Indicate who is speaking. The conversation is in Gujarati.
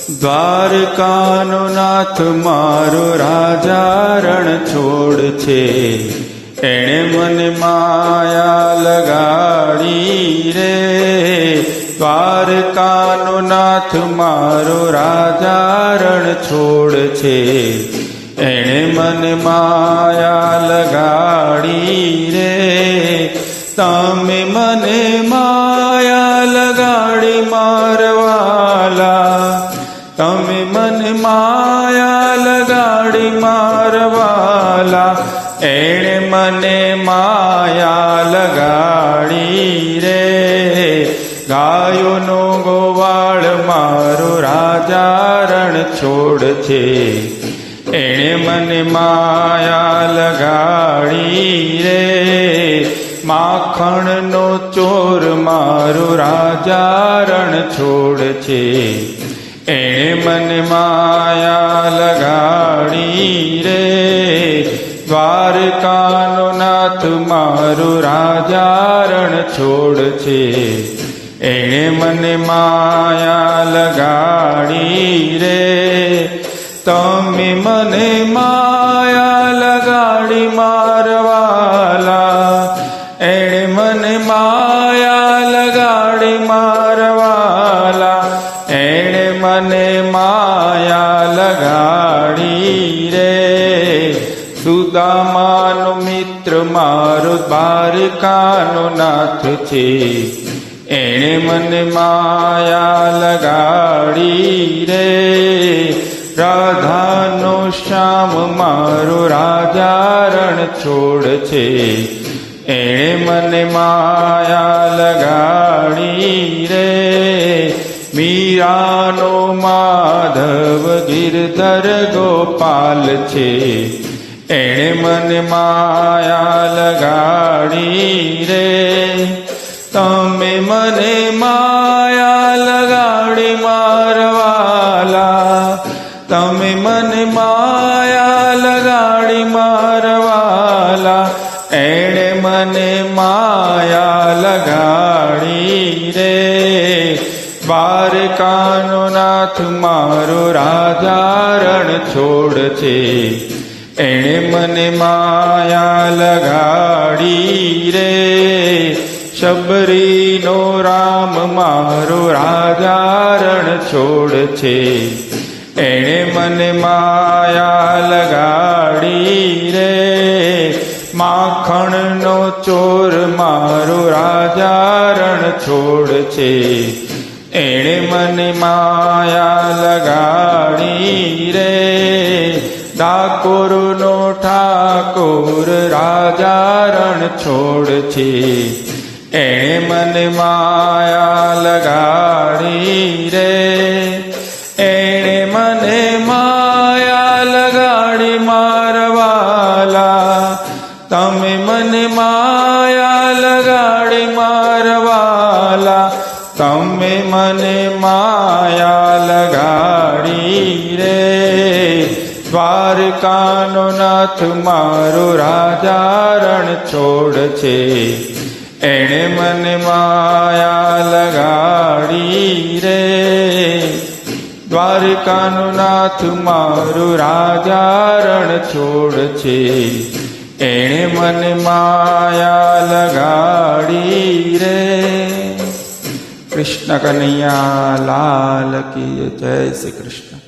Speaker 1: દ્વારકાનો નાથ મારો રાજા રણ છોડ છે, એણે મને માયા લગાડી રે. દ્વારકાનો નાથ મારો રાજા રણ છોડ છે, એણે મને માયા લગાડી રે. તમે મને માયા લગાડી મારવાલા, તમે મને માયા લગાડી મારવાલા, એણે મને માયા લગાડી રે. ગાયોનો ગોવાળ મારો રાજા રણ છોડ છે, એણે મને માયા લગાડી રે. માખણનો ચોર મારો રાજા રણ છોડ છે, એણે મને માયા લગાડી રે. દ્વારકાનો નાથ મારો રાજા રણ છોડ છે, એણે મને માયા લગાડી રે. તમે મને માયા લગાડી મારવાલા, એણે મને માયા લગાડી મારવાલા, એણે મને માયા લગાડી રે. સુદામાનો મિત્ર મારો દ્વારકાનો નાથ છે, એણે મને માયા લગાડી રે. રાધાનો શ્યામ મારો રાજા રણ છોડ છે, એણે મને માયા લગાડી રે. મીરાનો માધવ ગિરધર ગોપાલ છે, એણે મને માયા લગાડી રે. તમે મને માયા લગાડી મારવાલા, તમે મને માયા લગાડી મારવાલા, એણે મને માયા લગાડી રે. દ્વારકાનો નાથ મારો રાજા રણ છોડ છે, એણે મને માયા લગાડી રે. શબરીનો રામ મારો રાજા રણ છોડ છે, એણે મને માયા લગાડી રે. માખણનો ચોર મારો રાજા રણ છોડ છે, એણે મને માયા લગાડી રે. ડાકોરનો ઠાકોર રાજા રણ છોડ છે, એણે મને માયા લગાડી રે. એણે મને માયા લગાડી મારવાલા, તમે મને માયા લગાડી મારવાલા, તમે મને માયા લગાડી રે. દ્વારકાનો નાથ મારો રાજા રણ છોડ છે, એણે મને માયા લગાડી રે. દ્વારકાનો નાથ મારો રાજા રણ છોડ છે, એણે મને માયા લગાડી રે. કૃષ્ણ કનૈયા લાલ કી જય. શ્રી કૃષ્ણ.